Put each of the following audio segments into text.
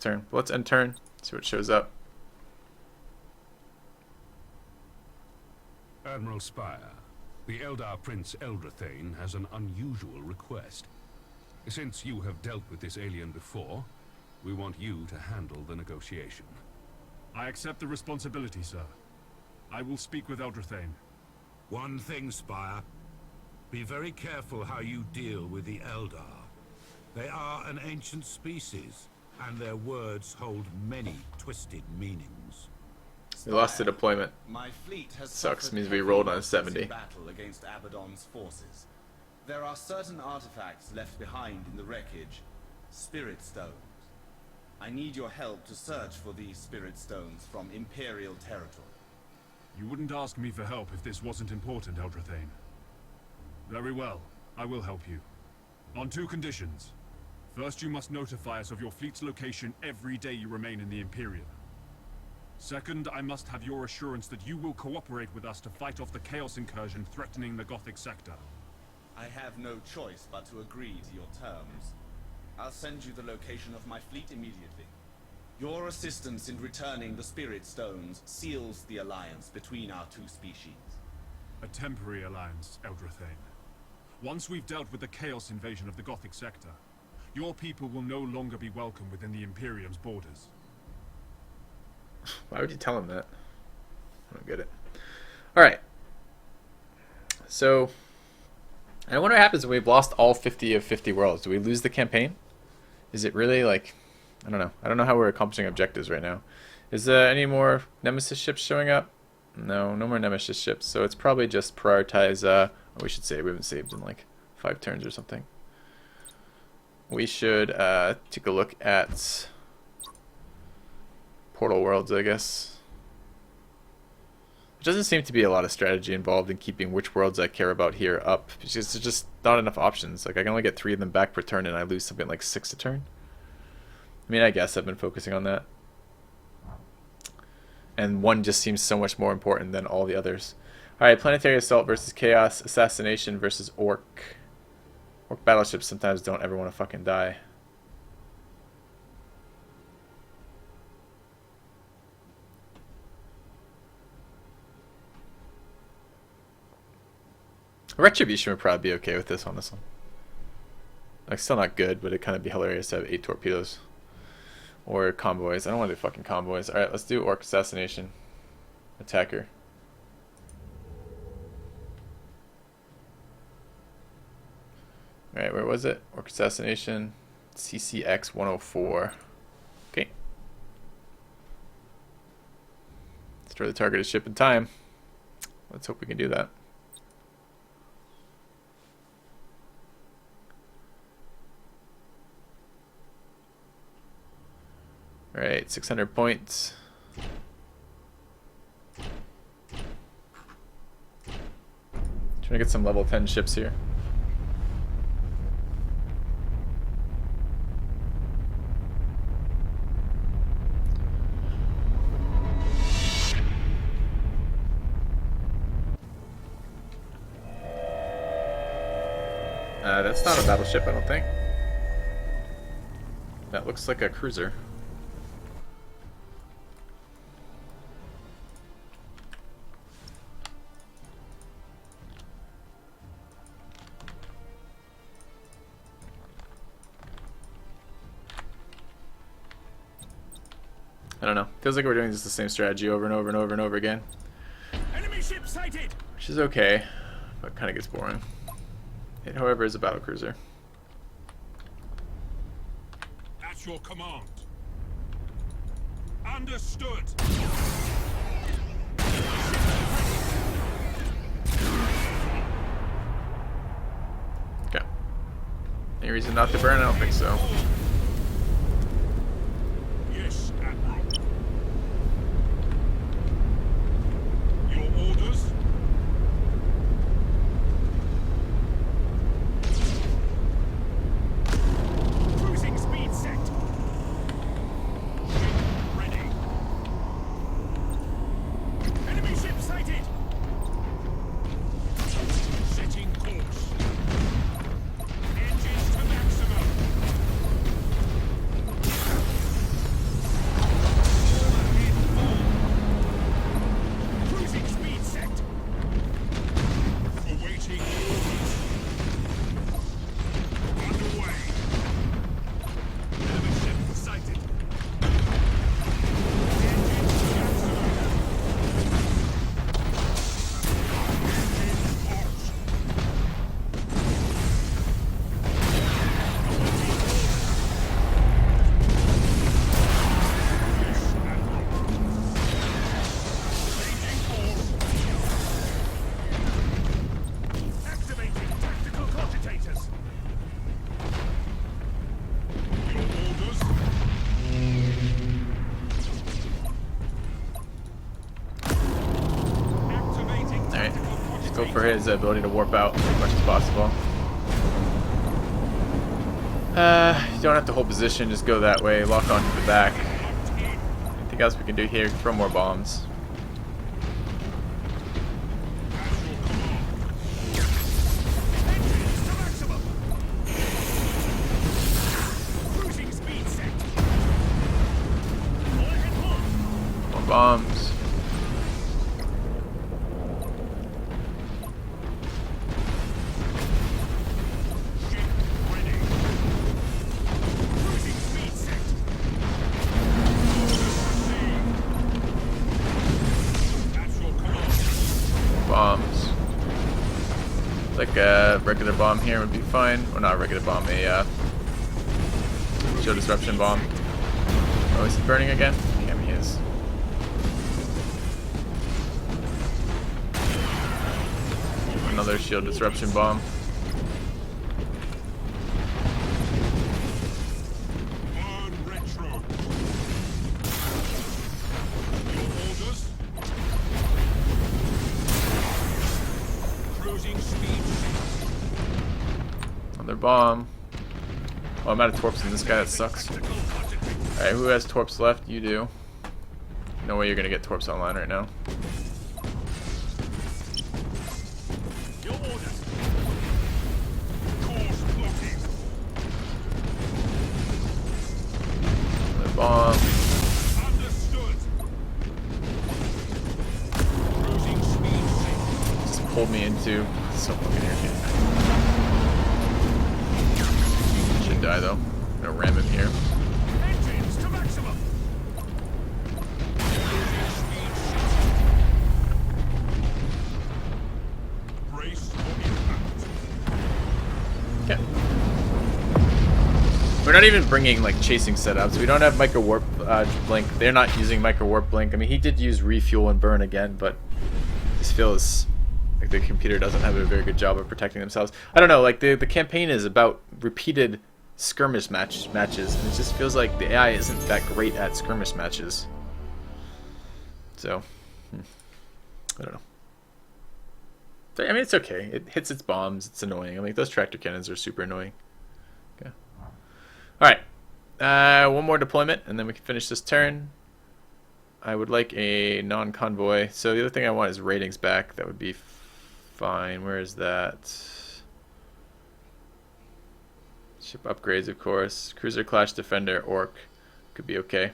turn. But let's end turn, see what shows up. Admiral Spire, the Eldar Prince Eldrithane has an unusual request. Since you have dealt with this alien before, we want you to handle the negotiation. I accept the responsibility, sir. I will speak with Eldrithane. One thing, Spire. Be very careful how you deal with the Eldar. They are an ancient species, and their words hold many twisted meanings. We lost the deployment. My fleet has Sucks, means we rolled on a 70. battle against Abaddon's forces. There are certain artifacts left behind in the wreckage, spirit stones. I need your help to search for these spirit stones from Imperial territory. You wouldn't ask me for help if this wasn't important, Eldrithane. Very well, I will help you. On 2 conditions. First, you must notify us of your fleet's location every day you remain in the Imperium. Second, I must have your assurance that you will cooperate with us to fight off the Chaos incursion threatening the Gothic sector. I have no choice but to agree to your terms. I'll send you the location of my fleet immediately. Your assistance in returning the Spirit Stones seals the alliance between our 2 species. A temporary alliance, Eldrithane. Once we've dealt with the Chaos invasion of the Gothic sector, your people will no longer be welcome within the Imperium's borders. Why would you tell him that? I don't get it. Alright. So, I wonder what happens when we've lost all 50 of 50 worlds. Do we lose the campaign? Is it really like... I don't know. I don't know how we're accomplishing objectives right now. Is there any more Nemesis ships showing up? No, no more Nemesis ships. So it's probably just prioritize... we should save. We haven't saved in like 5 turns or something. We should take a look at Portal Worlds, I guess. There doesn't seem to be a lot of strategy involved in keeping which worlds I care about here up. Because there's just not enough options. Like I can only get 3 of them back per turn and I lose something like 6 a turn. I mean, I guess I've been focusing on that. And one just seems so much more important than all the others. Alright, Planetary Assault versus Chaos, Assassination versus Orc. Orc battleships sometimes don't ever want to fucking die. Retribution would probably be okay with this on this one. Like, still not good, but it'd kind of be hilarious to have 8 torpedoes. Or convoys. I don't want to do fucking convoys. Alright, let's do Orc Assassination. Attacker. Alright, where was it? Orc Assassination. CCX 104. Okay. Destroy the targeted ship in time. Let's hope we can do that. Alright, 600 points. Trying to get some level 10 ships here. That's not a battleship, I don't think. That looks like a cruiser. I don't know. Feels like we're doing just the same strategy over and over and over and over again. Enemy ship sighted! Which is okay, but kind of gets boring. It, however, is a battlecruiser. At your command. Understood. Okay. Any reason not to burn? I don't think so. Yes, Admiral. Your orders? Cruising speed set. Ready. Enemy ship sighted. Setting course. Engines to maximum. for his ability to warp out as much as possible. You don't have to hold position, just go that way, lock onto the back. Anything else we can do here? Throw more bombs. More bombs. Bombs. Like a regular bomb here would be fine. Or not a regular bomb, a shield disruption bomb. Oh, is he burning again? Yeah, he is. Another shield disruption bomb. Another bomb. Oh, I'm out of torps in this guy. That sucks. Alright, who has torps left? You do. No way you're gonna get torps online right now. Another bomb. Just pulled me into so fucking irritating. Should die though. I'm gonna ram him here. Okay. We're not even bringing like chasing setups. We don't have micro warp blink. They're not using micro warp blink. I mean, he did use refuel and burn again, but this feels like the computer doesn't have a very good job of protecting themselves. I don't know. Like the campaign is about repeated skirmish matches, and it just feels like the AI isn't that great at skirmish matches. So, I don't know. I mean, it's okay. It hits its bombs. It's annoying. I mean, those tractor cannons are super annoying. Okay. All right. One more deployment, and then we can finish this turn. I would like a non-convoy. So the other thing I want is ratings back. That would be fine. Where is that? Ship upgrades, of course. Cruiser, Clash, Defender, Orc. Could be okay.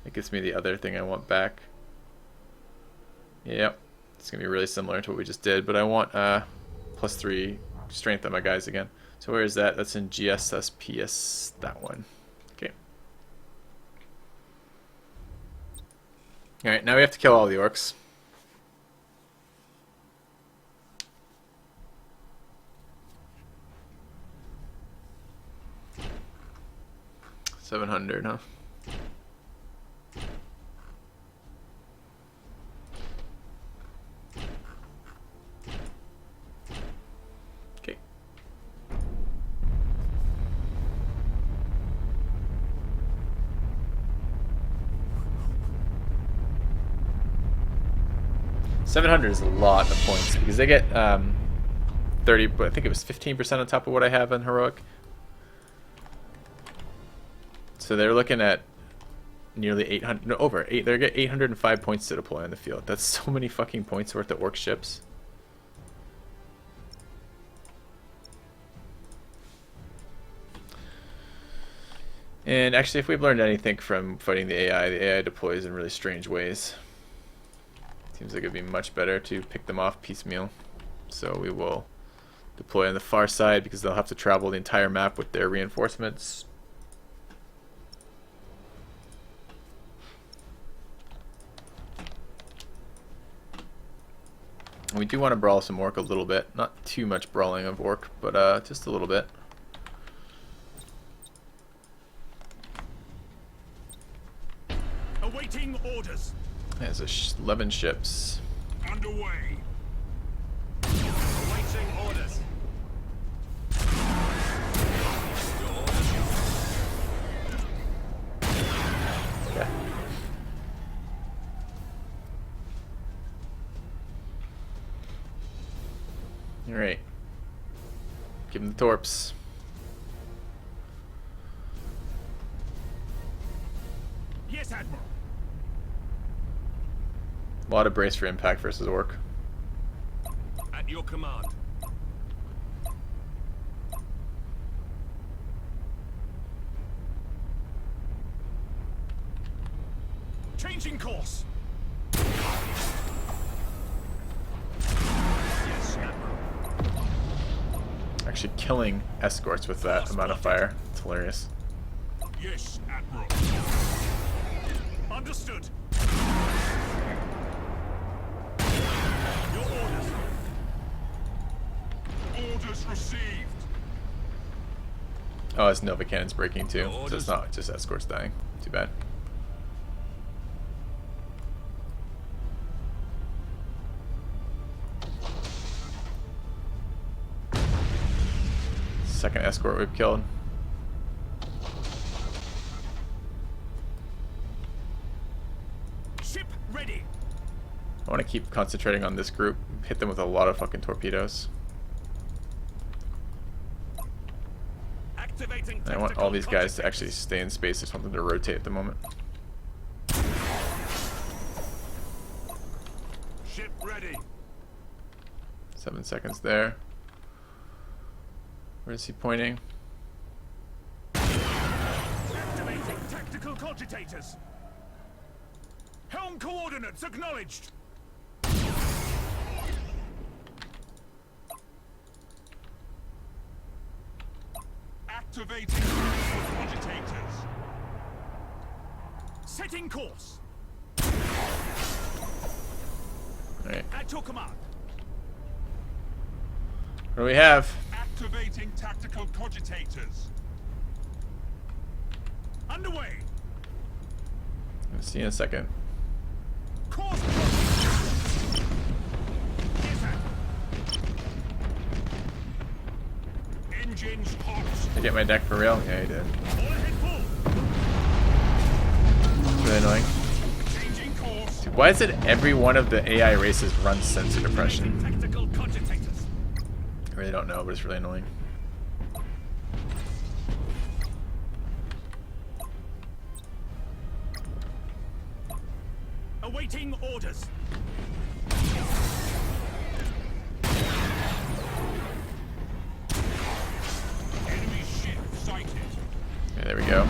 It gets me the other thing I want back. Yep. It's going to be really similar to what we just did, but I want +3 strength on my guys again. So where is that? That's in GSSPS, that one. Okay. Alright, now we have to kill all the orcs. $700, huh? Okay. $700 is a lot of points because they get 30, but I think it was 15% on top of what I have in heroic. So they're looking at nearly 800, no, over 8. They get 805 points to deploy on the field. That's so many fucking points worth of orc ships. And actually, if we've learned anything from fighting the AI deploys in really strange ways. Seems like it'd be much better to pick them off piecemeal. So we will deploy on the far side because they'll have to travel the entire map with their reinforcements. We do want to brawl some orc a little bit. Not too much brawling of orc, but just a little bit. Awaiting orders. There's 11 ships. Underway. Awaiting orders. Okay. Alright. Give him the torps. Yes, Admiral. A lot of brace for impact versus orc. At your command. Changing course. Yes, Admiral. Actually killing escorts with that amount of fire. It's hilarious. Yes, Admiral. Understood. Your orders. Orders received. Oh, it's Nova Cannon's breaking too. Your So it's orders? not just escorts dying. Too bad. Second escort we've killed. Ship ready. I want to keep concentrating on this group. Hit them with a lot of fucking torpedoes. Activating And I want all these guys to actually stay in space. There's something to rotate at the moment. Ship ready. 7 seconds there. Where is he pointing? Activating tactical cogitators. Helm coordinates acknowledged. Activating tactical cogitators. Setting course. Alright. At your command. What do we have? Activating tactical cogitators. Underway. I'll see you in a second. Course. Yes, sir. Engines hot. Did I get my deck for real? Yeah, you did. All ahead full. It's really annoying. Changing course. Dude, why is it every one of the AI races runs sensor depression? Tactical cogitators. I really don't know, but it's really annoying. Awaiting orders. Enemy ship sighted. Yeah, there we go.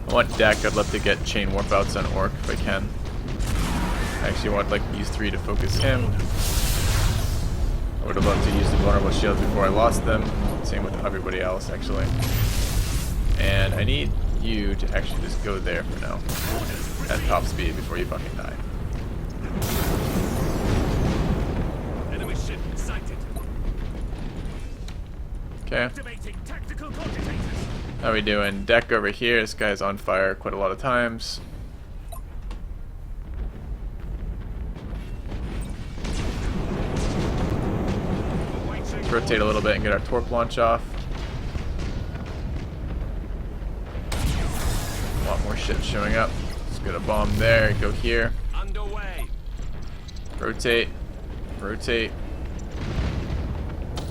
I want deck. I'd love to get chain warp outs on orc if I can. I actually want like use 3 to focus him. I would have loved to use the vulnerable shields before I lost them. Same with everybody else actually. And I need you to actually just go there for now. At top speed before you fucking die. Enemy ship sighted. Okay. Activating tactical cogitators. How we doing? Deck over here. This guy's on fire quite a lot of times. Let's rotate a little bit and get our torp launch off. A lot more shit showing up. Let's get a bomb there. Go here. Underway. Rotate. Rotate.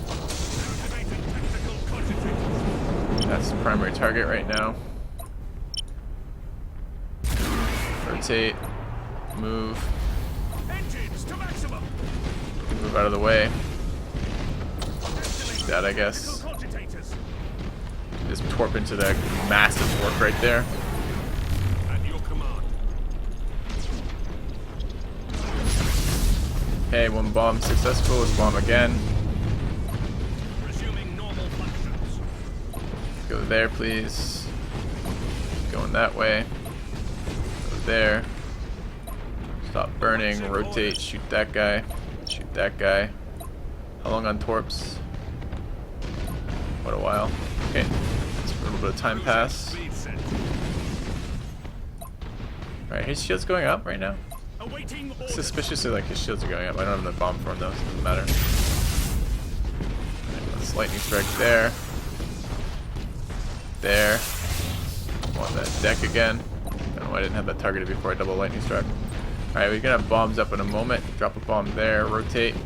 Activating tactical cogitators. That's the primary target right now. Rotate. Move. Engines to maximum. Move out of the way. That, I guess. Tactical cogitators. Just torp into the massive torp right there. At your command. Okay, one bomb successful. Let's bomb again. Resuming normal functions. Go there, please. Going that way. Go there. Stop burning. Rotate. Shoot that guy. Shoot that guy. How long on torps? What a while. Okay. Let's a little bit of time pass. Speed set. Alright, his shield's going up right now. Awaiting orders. Suspiciously like his shields are going up. I don't have the bomb for him though, so it doesn't matter. Alright, let's lightning strike there. There. Want that deck again. Gonna Oh, I didn't have that targeted before I double lightning struck. Alright, we're gonna have bombs up in a moment. Drop a bomb there, rotate. We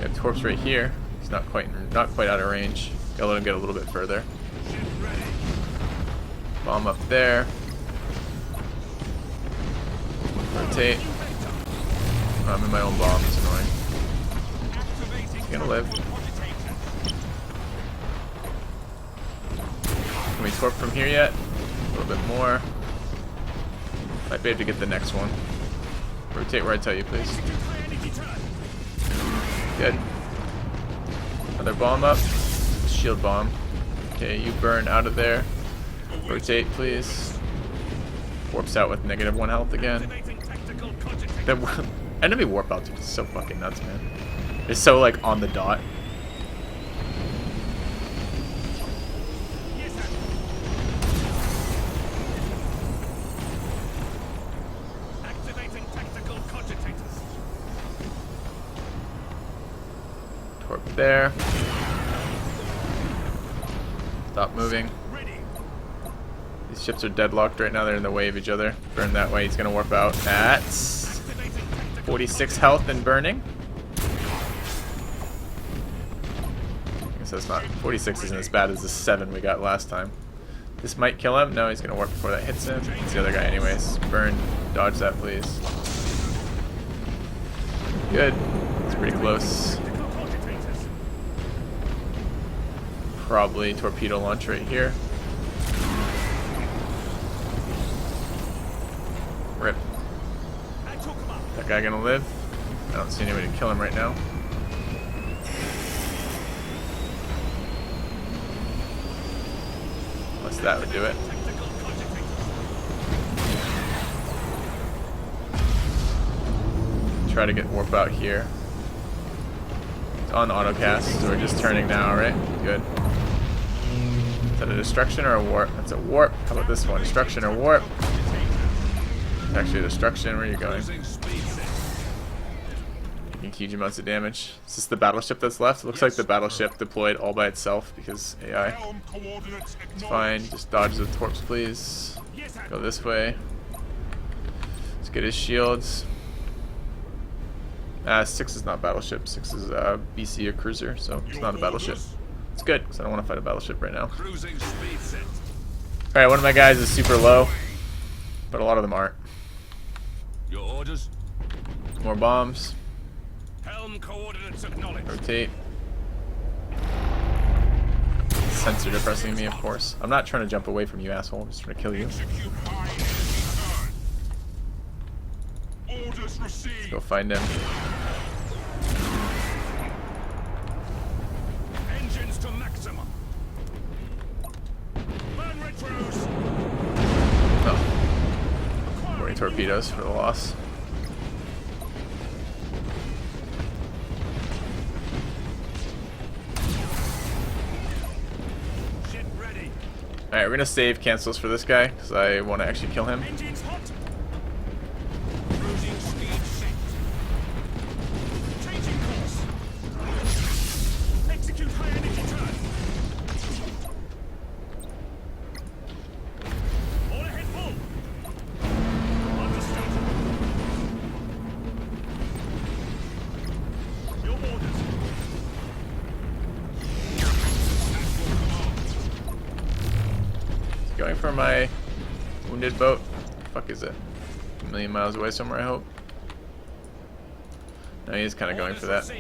have Torps right here. He's not quite out of range. Gotta let him get a little bit further. Bomb up there. Rotate. Oh, I'm in my own bomb, it's annoying. He's gonna live. Can we torp from here yet? A little bit more. Might be able to get the next one. Rotate where I tell you, please. Good. Another bomb up. Shield bomb. Okay, you burn out of there. Rotate, please. Warps out with -1 health again. That enemy warp outs are just so fucking nuts, man. It's so like on the dot. Torp there. Stop moving. These ships are deadlocked right now. They're in the way of each other. Burn that way. He's going to warp out at 46 health and burning. I guess that's not... 46 isn't as bad as the 7 we got last time. This might kill him. No, he's going to warp before that hits him. It's the other guy anyways. Burn. Dodge that, please. Good. It's pretty close. Probably torpedo launch right here. Rip. That guy gonna live? I don't see any way to kill him right now. Unless that would do it. Try to get warp out here. It's on autocast, so we're just turning now, right? Good. Is that a destruction or a warp? That's a warp. How about this one? Destruction or warp? It's actually a destruction. Where are you going? Taking huge amounts of damage. Is this the battleship that's left? It looks like the battleship deployed all by itself because AI. It's fine. Just dodge the torps, please. Go this way. Let's get his shields. 6 is not battleship. 6 is BC, a cruiser, so it's not a battleship. It's good, because I don't want to fight a battleship right now. Alright, one of my guys is super low, but a lot of them aren't. Your orders? More bombs. Helm coordinates acknowledged. Rotate. Sensor depressing me, of course. I'm not trying to jump away from you, asshole. I'm just trying to kill you. Let's go find him. Engines to maximum. Burn retros. Oh. 40 torpedoes for the loss. Ship ready. Alright, we're gonna save cancels for this guy, because I want to actually kill him. Engines hot. Cruising speed set. Changing course. Execute high energy turn. All ahead full. Understood. Your orders. Going for my wounded boat. The fuck is it? A million miles away somewhere, I hope. No, he is kind of going for that.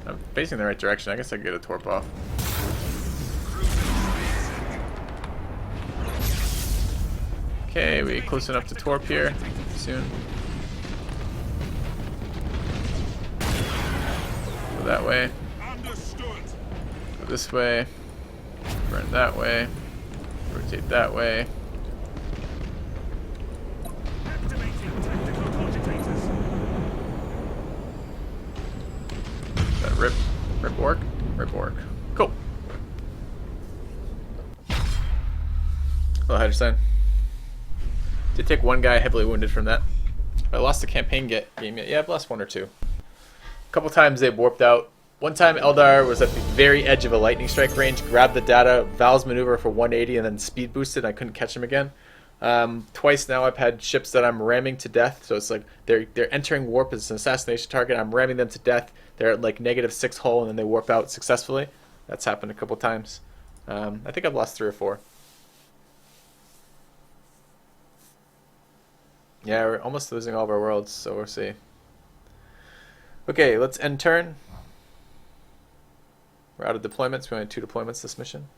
I'm facing the right direction. I guess I could get a torp off. Okay, we close enough to torp here soon. Go that way. Go this way. Burn that way. Rotate that way. Is that rip orc? Rip orc. Cool. Hello, Hydrostein. Did take one guy heavily wounded from that. I lost the campaign game yet. Yeah, I've lost one or two. A couple times they warped out One time Eldar was at the very edge of a lightning strike range, grabbed the data, Val's maneuver for 180, and then speed boosted. I couldn't catch him again. Twice now I've had ships that I'm ramming to death. So it's like they're entering warp as an assassination target. I'm ramming them to death. They're at like -6 hull, and then they warp out successfully. That's happened a couple times. I think I've lost 3 or 4. Yeah, we're almost losing all of our worlds, so we'll see. Okay, let's end turn. We're out of deployments. We only had 2 deployments this mission.